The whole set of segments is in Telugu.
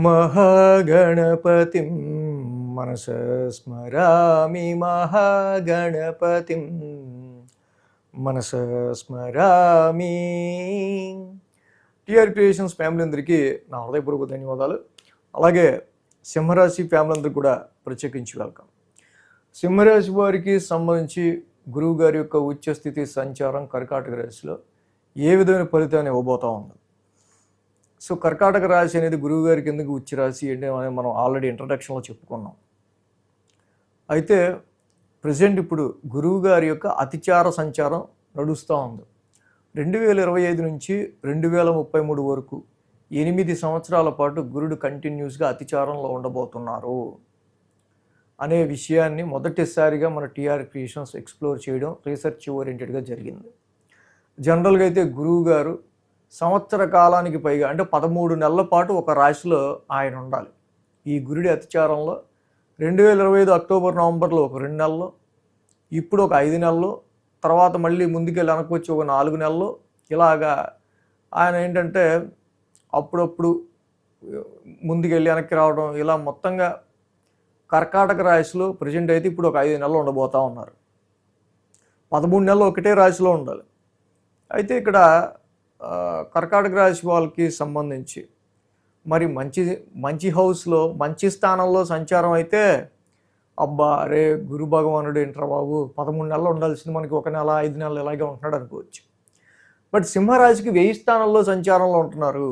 మహాగణపతిం మనసా స్మరామి మహాగణపతిం మనసా స్మరామి. టిఆర్ క్రియేషన్స్ ఫ్యామిలీ అందరికీ నా హృదయపూర్వక ధన్యవాదాలు. అలాగే సింహరాశి ఫ్యామిలీ అందరికీ కూడా ప్రత్యేకించి వెల్కమ్. సింహరాశి వారికి సంబంధించి గురువు గారి యొక్క ఉచ్చస్థితి సంచారం కర్కాటక రాశిలో ఏ విధమైన ఫలితాన్ని ఇవ్వబోతా ఉంది. సో కర్కాటక రాశి అనేది గురువు గారికి ఎందుకు ఉచ్చ రాశి అంటే మనం ఆల్రెడీ ఇంట్రడక్షన్లో చెప్పుకున్నాం. అయితే ప్రజెంట్ ఇప్పుడు గురువు గారి యొక్క అతిచార సంచారం నడుస్తూ ఉంది. 2025 నుంచి 2033 వరకు 8 సంవత్సరాల పాటు గురుడు కంటిన్యూస్గా అతిచారంలో ఉండబోతున్నారు అనే విషయాన్ని మొదటిసారిగా మన టిఆర్ క్రియేషన్స్ ఎక్స్ప్లోర్ చేయడం రీసెర్చ్ ఓరియంటెడ్గా జరిగింది. జనరల్గా అయితే గురువు గారు సంవత్సర కాలానికి పైగా అంటే 13 నెలల పాటు ఒక రాశిలో ఆయన ఉండాలి. ఈ గురుడి అతిచారంలో 2025 అక్టోబర్ నవంబర్లో ఒక 2 నెలలు, ఇప్పుడు ఒక 5 నెలలు, తర్వాత మళ్ళీ ముందుకెళ్ళి వెనకొచ్చి ఒక 4 నెలలు, ఇలాగా ఆయన ఏంటంటే అప్పుడప్పుడు ముందుకెళ్ళి వెనక్కి రావడం, ఇలా మొత్తంగా కర్కాటక రాశిలో ప్రజెంట్ అయితే ఇప్పుడు ఒక 5 నెలలు ఉండబోతూ ఉన్నారు. 13 నెలలు ఒకటే రాశిలో ఉండాలి. అయితే ఇక్కడ కర్కాటక రాశి వాళ్ళకి సంబంధించి మరి మంచి హౌస్లో మంచి స్థానంలో సంచారం అయితే అబ్బా రే గురు భగవానుడు ఏంట్రా బాబు 13 నెలలు ఉండాల్సింది మనకి 1 నెల 5 నెలలు ఇలాగే ఉంటున్నాడు అనుకోవచ్చు. బట్ సింహరాశికి 1000 స్థానంలో సంచారంలో ఉంటున్నారు.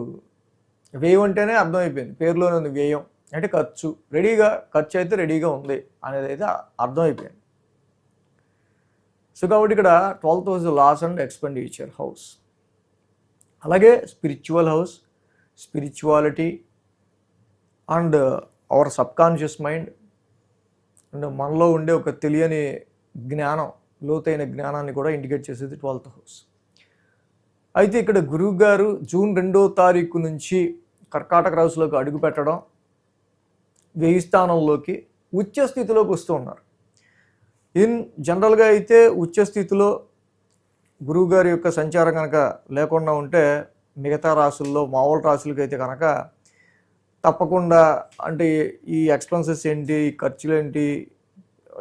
వ్యయం అంటేనే అర్థమైపోయింది, పేరులోనే ఉంది వ్యయం అంటే ఖర్చు. ఖర్చు అయితే రెడీగా ఉంది అనేది అయితే అర్థమైపోయింది. సో కాబట్టి ఇక్కడ 12th house loss and expenditure house, అలాగే spiritual house, spirituality and our subconscious mind and మనలో ఉండే ఒక తెలియని జ్ఞానం, లోతైన జ్ఞానాన్ని కూడా ఇండికేట్ చేసేది 12th హౌస్. అయితే ఇక్కడ గురువు గారు జూన్ 2వ తారీఖు నుంచి కర్కాటక రాశిలోకి అడుగు పెట్టడం, 1000 స్థానంలోకి ఉచ్చ స్థితిలోకి వస్తూ ఉన్నారు. జనరల్గా అయితే ఉచ్చ స్థితిలో గురువు గారి యొక్క సంచారం కనుక లేకుండా ఉంటే మిగతా రాశుల్లో మామూలు రాశులకి అయితే కనుక తప్పకుండా అంటే ఈ ఎక్స్పెన్సెస్ ఏంటి, ఈ ఖర్చులు ఏంటి,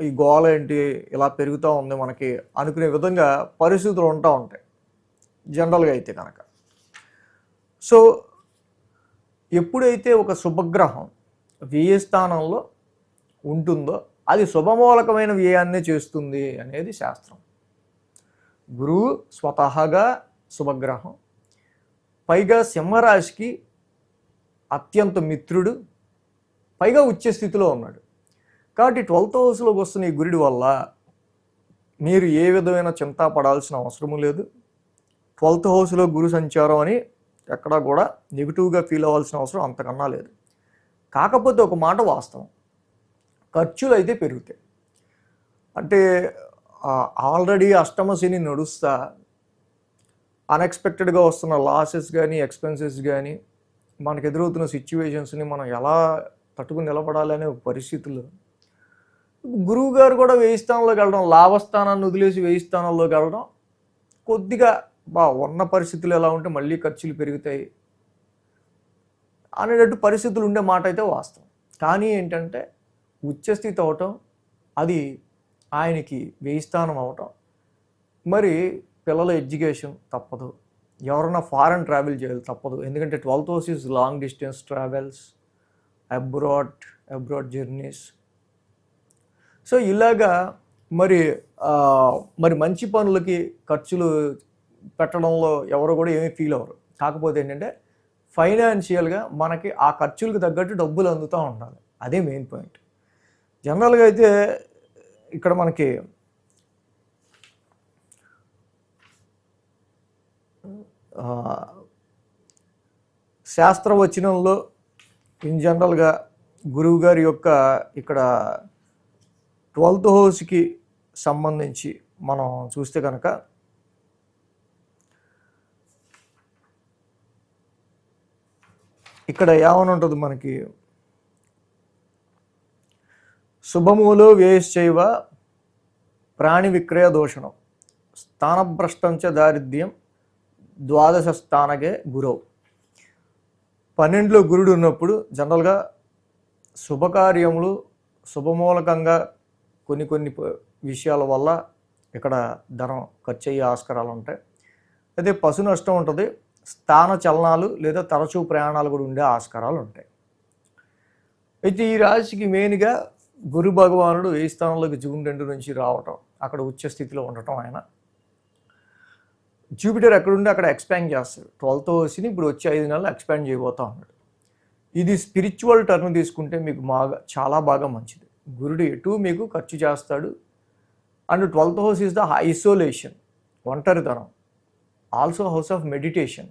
ఈ గోల ఏంటి, ఇలా పెరుగుతూ ఉంది మనకి అనుకునే విధంగా పరిస్థితులు ఉంటూ ఉంటాయి జనరల్గా అయితే కనుక. సో ఎప్పుడైతే ఒక శుభగ్రహం వ్యయ స్థానంలో ఉంటుందో అది శుభమూలకమైన వ్యయాన్నే చేస్తుంది అనేది శాస్త్రం. గురువు స్వతహాగా శుభగ్రహం, పైగా సింహరాశికి అత్యంత మిత్రుడు, పైగా ఉచ్చ స్థితిలో ఉన్నాడు. కాబట్టి 12th హౌస్లోకి వస్తున్న ఈ గురుడి వల్ల మీరు ఏ విధమైన చింత పడాల్సిన అవసరం లేదు. 12th హౌస్లో గురు సంచారం అని ఎక్కడా కూడా నెగిటివ్గా ఫీల్ అవ్వాల్సిన అవసరం అంతకన్నా లేదు. కాకపోతే ఒక మాట వాస్తవం, ఖర్చులు అయితే పెరుగుతాయి. అంటే ఆల్రెడీ అష్టమ శని నడుస్తా అన్ఎక్స్పెక్టెడ్గా వస్తున్న లాసెస్ కానీ ఎక్స్పెన్సెస్ కానీ మనకు ఎదురవుతున్న సిచ్యువేషన్స్ని మనం ఎలా తట్టుకుని నిలబడాలి అనే పరిస్థితుల్లో గురువు గారు కూడా 1000 స్థానంలోకి వెళ్ళడం, లాభస్థానాన్ని వదిలేసి 1000 స్థానాల్లోకి వెళ్ళడం కొద్దిగా ఉన్న పరిస్థితులు ఎలా ఉంటే మళ్ళీ ఖర్చులు పెరుగుతాయి అనేటట్టు పరిస్థితులు ఉండే మాట అయితే వాస్తవం. కానీ ఏంటంటే ఉచ్చస్థితి అవటం, అది ఆయనకి 1000 స్థానం అవటం, మరి పిల్లల ఎడ్యుకేషన్ తప్పదు, ఎవరన్నా ఫారెన్ ట్రావెల్ చేయాలి తప్పదు. ఎందుకంటే 12th house is long distance travels, abroad journeys. So ఇలాగా మరి మంచి పనులకి ఖర్చులు పెట్టడంలో ఎవరు కూడా ఏమీ ఫీల్ అవ్వరు. కాకపోతే ఏంటంటే ఫైనాన్షియల్గా మనకి ఆ ఖర్చులకు తగ్గట్టు డబ్బులు అందుతూ ఉండాలి, అదే మెయిన్ పాయింట్. జనరల్గా అయితే ఇక్కడ మనకి శాస్త్రవచనంలో ఇన్ జనరల్గా గురువు గారి యొక్క ఇక్కడ 12th హౌస్కి సంబంధించి మనం చూస్తే కనుక ఇక్కడ ఏమని ఉంటుంది మనకి, శుభమూలో వ్యయశ్చైవ ప్రాణి విక్రయ దోషణం స్థానభ్రష్టంచ దారిద్ర్యం 12స్థానకే గురవు. 12లో గురుడు ఉన్నప్పుడు జనరల్గా శుభకార్యములు శుభమూలకంగా కొన్ని విషయాల వల్ల ఇక్కడ ధనం ఖర్చు అయ్యే ఆస్కారాలు ఉంటాయి. అయితే పశు నష్టం ఉంటుంది, స్థాన చలనాలు లేదా తరచూ ప్రయాణాలు కూడా ఉండే ఆస్కారాలు ఉంటాయి. అయితే ఈ రాశికి మెయిన్గా గురు భగవానుడు 10 స్థానంలోకి జూన్ 2 నుంచి రావటం, అక్కడ ఉచ్చ స్థితిలో ఉండటం. ఆయన జూపిటర్ ఎక్కడుండి అక్కడ ఎక్స్పాండ్ చేస్తాడు. 12th హౌస్ని ఇప్పుడు వచ్చే 5 నెలలు ఎక్స్పాండ్ చేయబోతా ఉన్నాడు. ఇది స్పిరిచువల్ టర్న్ తీసుకుంటే మీకు చాలా బాగా మంచిది. గురుడు ఎటు మీకు ఖర్చు చేస్తాడు. And 12th house is the isolation, ఒంటరితనం, ఆల్సో హౌస్ ఆఫ్ మెడిటేషన్.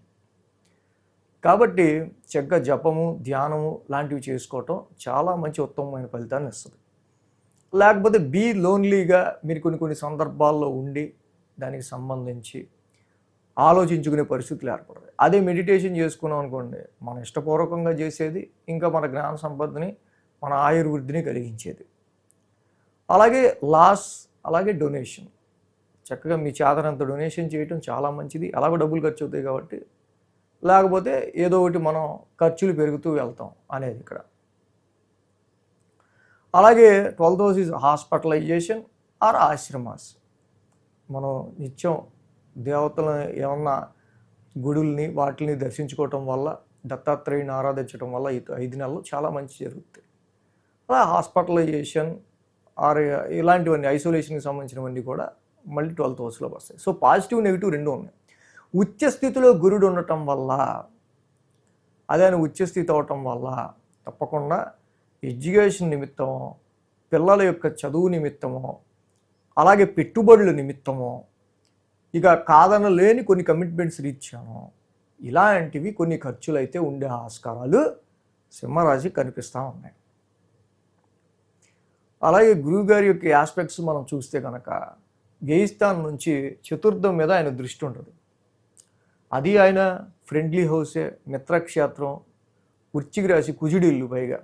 కాబట్టి చక్కగా జపము ధ్యానము లాంటివి చేసుకోవటం చాలా మంచి ఉత్తమమైన ఫలితాన్ని ఇస్తుంది. లేకపోతే లోన్లీగా మీరు కొన్ని సందర్భాల్లో ఉండి దానికి సంబంధించి ఆలోచించుకునే పరిస్థితులు ఏర్పడతాయి. అదే మెడిటేషన్ చేసుకున్నాం అనుకోండి, మన ఇష్టపూర్వకంగా చేసేది, ఇంకా మన జ్ఞాన సంపదని మన ఆయుర్వృద్ధిని కలిగించేది. అలాగే లాస్, అలాగే డొనేషన్, చక్కగా మీ చేతనంత డొనేషన్ చేయటం చాలా మంచిది. అలాగే డబ్బులు ఖర్చు అవుతాయి కాబట్టి, లేకపోతే ఏదో ఒకటి మనం ఖర్చులు పెరుగుతూ వెళ్తాం అనేది ఇక్కడ. అలాగే 12th house is hospitalization or ashrams. మనం నిత్యం దేవతలను ఏమన్నా గుడుల్ని వాటిని దర్శించుకోవటం వల్ల, దత్తాత్రేయుని ఆరాధించడం వల్ల ఈ 5 నెలలు చాలా మంచి జరుగుతాయి. అలా హాస్పిటలైజేషన్ ఆర్ ఇలాంటివన్నీ ఐసోలేషన్కి సంబంధించినవన్నీ కూడా మళ్ళీ 12th హౌస్లో వస్తాయి. సో పాజిటివ్ నెగిటివ్ రెండు ఉన్నాయి. ఉచ్చ స్థితిలో గురుడు ఉండటం వల్ల, అదే ఆయన ఉచ్చస్థితి అవటం వల్ల తప్పకుండా ఎడ్యుకేషన్ నిమిత్తమో, పిల్లల యొక్క చదువు నిమిత్తమో, అలాగే పెట్టుబడుల నిమిత్తమో, ఇక కాదనలేని కొన్ని కమిట్మెంట్స్ రీచ్చాను, ఇలాంటివి కొన్ని ఖర్చులు అయితే ఉండే ఆస్కారాలు సింహరాశి కనిపిస్తూ ఉన్నాయి. అలాగే గురువుగారి యొక్క ఆస్పెక్ట్స్ మనం చూస్తే కనుక వ్యయస్థానం నుంచి చతుర్థం మీద ఆయన దృష్టి ఉంటుంది. అది ఆయన ఫ్రెండ్లీ హౌసే, మిత్రక్షేత్రం, వృశ్చిక రాశి, కుజుడి ఇల్లు. పైగా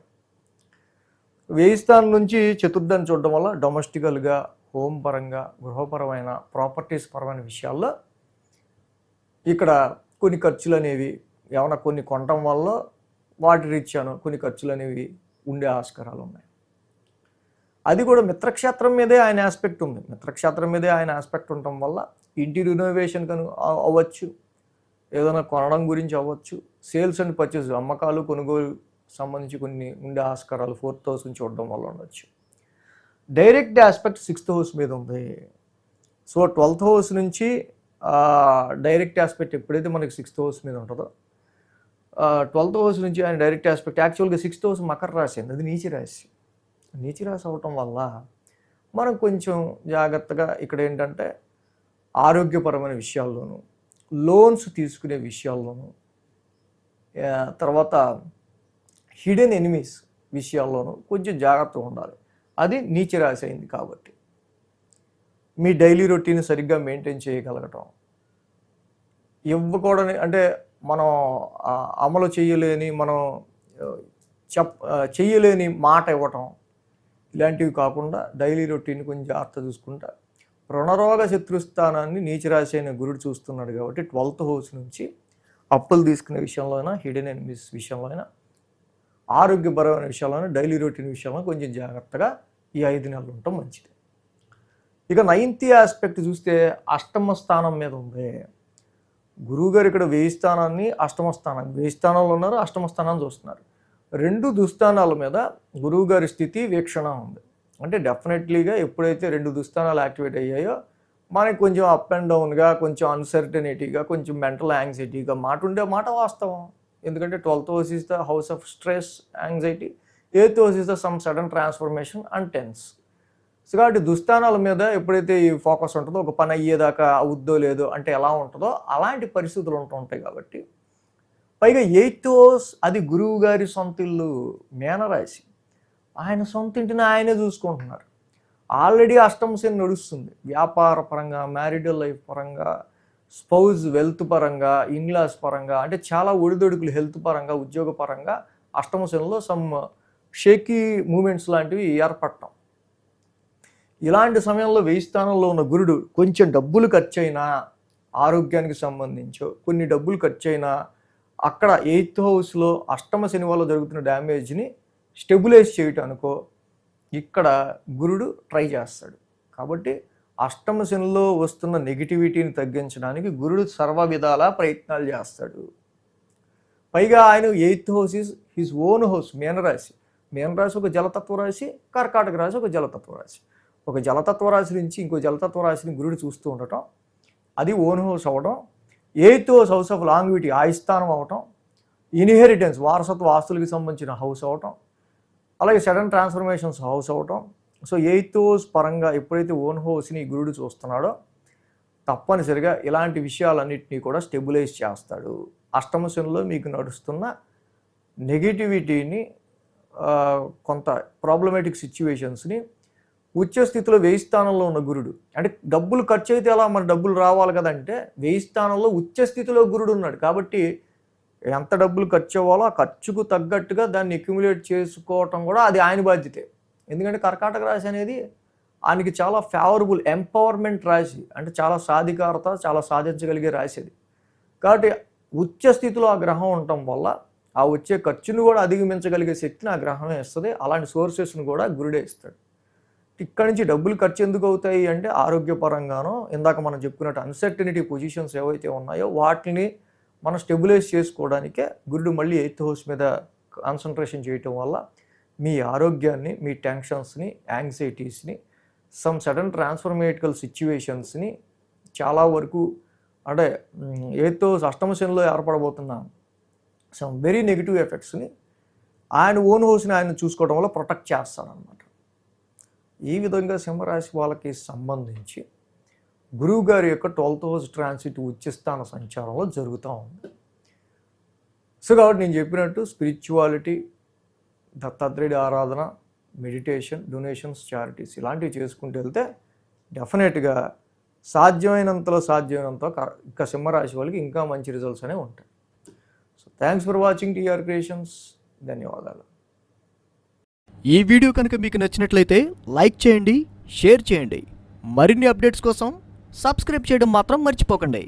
వ్యయస్థానం నుంచి చతుర్థాన్ని చూడడం వల్ల డొమెస్టికల్గా, హోమ్ పరంగా, గృహపరమైన, ప్రాపర్టీస్ పరమైన విషయాల్లో ఇక్కడ కొన్ని ఖర్చులు అనేవి ఏమైనా కొన్ని కొనటం వల్ల వాటి రీత్యాను కొన్ని ఖర్చులు అనేవి ఉండే ఆస్కారాలు ఉన్నాయి. అది కూడా మిత్రక్షేత్రం మీదే ఆయన ఆస్పెక్ట్ ఉంది. మిత్రక్షేత్రం మీదే ఆయన ఆస్పెక్ట్ ఉండటం వల్ల ఇంటి రినోవేషన్ కను అవ్వచ్చు, ఏదైనా కొనడం గురించి అవ్వచ్చు, సేల్స్ అండ్ పర్చేస్, అమ్మకాలు కొనుగోలు సంబంధించి కొన్ని ఉండే ఆస్కారాలు 4th హౌస్ నుంచి చూడడం వల్ల ఉండొచ్చు. డైరెక్ట్ ఆస్పెక్ట్ 6th హౌస్ మీద ఉంది. సో 12th హౌస్ నుంచి డైరెక్ట్ ఆస్పెక్ట్ ఎప్పుడైతే మనకి 6th హౌస్ మీద ఉంటుందో, 12th హౌస్ నుంచి ఆయన డైరెక్ట్ ఆస్పెక్ట్, యాక్చువల్గా 6th హౌస్ మకర రాశి అండి, అది నీచి రాశి. నీచి రాశి అవటం వల్ల మనం కొంచెం జాగ్రత్తగా ఇక్కడ ఏంటంటే ఆరోగ్యపరమైన విషయాల్లోనూ, లోన్స్ తీసుకునే విషయాల్లోనూ, తర్వాత హిడెన్ ఎనిమీస్ విషయాల్లోనూ కొంచెం జాగ్రత్తగా ఉండాలి. అది నీచ రాశి అయింది కాబట్టి మీ డైలీ రొటీన్ సరిగ్గా మెయింటైన్ చేయగలగటం, ఇవ్వకూడని అంటే మనం అమలు చేయలేని, మనం చెయ్యలేని మాట ఇవ్వటం, ఇలాంటివి కాకుండా డైలీ రొటీన్ కొంచెం జాగ్రత్త చూసుకుంటా. రుణరోగ శత్రుస్థానాన్ని నీచరాశి అయిన గురుడు చూస్తున్నాడు కాబట్టి 12th హౌస్ నుంచి అప్పులు తీసుకునే విషయంలో అయినా, హిడెన్ ఎనిమీస్ విషయంలో అయినా, ఆరోగ్యపరమైన విషయాలను, డైలీ రొటీన్ విషయంలో కొంచెం జాగ్రత్తగా ఈ 5 నెలలు ఉండటం మంచిది. ఇక 9th ఆస్పెక్ట్ చూస్తే అష్టమ స్థానం మీద ఉంది. గురువుగారు ఇక్కడ వ్యయ స్థానాన్ని, అష్టమ స్థానాన్ని, వ్యయ స్థానంలో ఉన్నారు, అష్టమ స్థానాన్ని చూస్తున్నారు. 2 దుస్థానాల మీద గురువుగారి స్థితి వీక్షణ ఉంది. అంటే డెఫినెట్లీగా ఎప్పుడైతే 2 దుస్థానాలు యాక్టివేట్ అయ్యాయో మనకి కొంచెం అప్ అండ్ డౌన్గా, కొంచెం అన్సర్టనిటీగా, కొంచెం మెంటల్ యాంగ్జైటీగా మాట ఉండే మాట వాస్తవం. ఎందుకంటే 12th house is the house of stress, anxiety, 8th house is the some sudden transformation and tense. So కాబట్టి దుస్థానాల మీద ఎప్పుడైతే ఈ ఫోకస్ ఉంటుందో, ఒక పని అయ్యేదాకా అవుద్దో లేదో అంటే ఎలా ఉంటుందో అలాంటి పరిస్థితులు ఉంటుంటాయి. కాబట్టి పైగా 8th హౌస్ అది గురువు గారి సొంత ఇల్లు మీనరాశి, ఆయన సొంత ఇంటిని ఆయనే చూసుకుంటున్నారు. ఆల్రెడీ అష్టమ శని నడుస్తుంది. వ్యాపార పరంగా, మ్యారిటల్ లైఫ్ పరంగా, స్పౌజ్ వెల్త్ పరంగా, ఇన్లాస్ పరంగా, అంటే చాలా ఒడిదొడుకులు హెల్త్ పరంగా, ఉద్యోగ పరంగా అష్టమ శనిలో సమ్ షేకీ మూమెంట్స్ లాంటివి ఏర్పడటం. ఇలాంటి సమయంలో వ్యయ స్థానంలో ఉన్న గురుడు కొంచెం డబ్బులు ఖర్చు అయినా, ఆరోగ్యానికి సంబంధించో కొన్ని డబ్బులు ఖర్చు అయినా, అక్కడ 8th హౌస్లో అష్టమ శని వల్ల జరుగుతున్న డ్యామేజ్ని స్టెబిలైజ్ చేయటానికో ఇక్కడ గురుడు ట్రై చేస్తాడు. కాబట్టి అష్టమ శనిలో వస్తున్న నెగిటివిటీని తగ్గించడానికి గురుడు సర్వ విధాలా ప్రయత్నాలు చేస్తాడు. పైగా ఆయన 8th house is his own house. మీనరాశి ఒక జలతత్వ రాశి, కర్కాటక రాశి ఒక జలతత్వ రాశి. ఒక జలతత్వ రాశి నుంచి ఇంకో జలతత్వ రాశిని గురుడు చూస్తూ ఉండటం, అది ఓన్ హౌస్ అవ్వడం, 8th హౌస్ ఆఫ్ లాంగ్విటీ ఆయుస్థానం అవ్వటం, ఇన్హెరిటెన్స్ వారసత్వ ఆస్తులకి సంబంధించిన హౌస్ అవ్వటం, అలాగే సడన్ ట్రాన్స్ఫర్మేషన్స్ హౌస్ అవ్వటం. సో 8th హౌస్ పరంగా ఎప్పుడైతే ఓన్ హౌస్ని గురుడు చూస్తున్నాడో తప్పనిసరిగా ఇలాంటి విషయాలన్నింటినీ కూడా స్టెబిలైజ్ చేస్తాడు. అష్టమ శనిలో మీకు నడుస్తున్న నెగిటివిటీని, కొంత ప్రాబ్లమేటిక్ సిచ్యువేషన్స్ని ఉచ్చ స్థితిలో 1000 స్థానంలో ఉన్న గురుడు, అంటే డబ్బులు ఖర్చు అయితే అలా మరి డబ్బులు రావాలి కదంటే 1000 స్థానంలో ఉచ్చ స్థితిలో గురుడు ఉన్నాడు. కాబట్టి ఎంత డబ్బులు ఖర్చు అవ్వాలో ఆ ఖర్చుకు తగ్గట్టుగా దాన్ని అక్యుములేట్ చేసుకోవటం కూడా అది ఆయన బాధ్యతే. ఎందుకంటే కర్కాటక రాశి అనేది ఆయనకి చాలా ఫేవరబుల్ ఎంపవర్మెంట్ రాశి, అంటే చాలా సాధికారత, చాలా సాధించగలిగే రాశి అది. కాబట్టి ఉచ్చ స్థితిలో ఆ గ్రహం ఉండటం వల్ల ఆ వచ్చే ఖర్చును కూడా అధిగమించగలిగే శక్తిని ఆ గ్రహమే ఇస్తుంది. అలాంటి సోర్సెస్ను కూడా గురుడే ఇస్తాడు. ఇక్కడి నుంచి డబ్బులు ఖర్చు ఎందుకు అవుతాయి అంటే ఆరోగ్యపరంగానో, ఇందాక మనం చెప్పుకున్నట్టు అన్సర్టనిటీ పొజిషన్స్ ఏవైతే ఉన్నాయో వాటిని మనం స్టెబిలైజ్ చేసుకోవడానికే గురుడు మళ్ళీ 8th హౌస్ మీద కాన్సన్ట్రేషన్ చేయటం వల్ల మీ ఆరోగ్యాన్ని, మీ టెన్షన్స్ని, యాంగ్జైటీస్ని, సమ్ సడన్ ట్రాన్స్ఫర్మేటికల్ సిచ్యువేషన్స్ని చాలా వరకు, అంటే 8th హౌస్ అష్టమ శనిలో ఏర్పడబోతున్న సమ్ వెరీ నెగిటివ్ ఎఫెక్ట్స్ని ఆయన ఓన్ హౌస్ని ఆయన చూసుకోవడం వల్ల ప్రొటెక్ట్ చేస్తాడనమాట. ఈ విధంగా సింహరాశి వాళ్ళకి సంబంధించి గురువు గారి యొక్క 12th హౌస్ ట్రాన్సిట్ ఉచ్చస్థాన సంచారంలో జరుగుతూ ఉంది. సో కాబట్టి నేను చెప్పినట్టు స్పిరిచువాలిటీ, దత్తాత్రేయుడి ఆరాధన, మెడిటేషన్, డొనేషన్స్, చారిటీస్ ఇలాంటివి చేసుకుంటూ వెళ్తే డెఫినెట్గా సాధ్యమైనంత ఇంకా సింహరాశి వాళ్ళకి ఇంకా మంచి రిజల్ట్స్ అనేవి ఉంటాయి. So thanks for watching TR creations. ధన్యవాదాలు. ఈ వీడియో కనుక మీకు నచ్చినట్లయితే లైక్ చేయండి, షేర్ చేయండి. మరిన్ని అప్డేట్స్ కోసం సబ్స్క్రైబ్ చేయడం మాత్రం మర్చిపోకండి.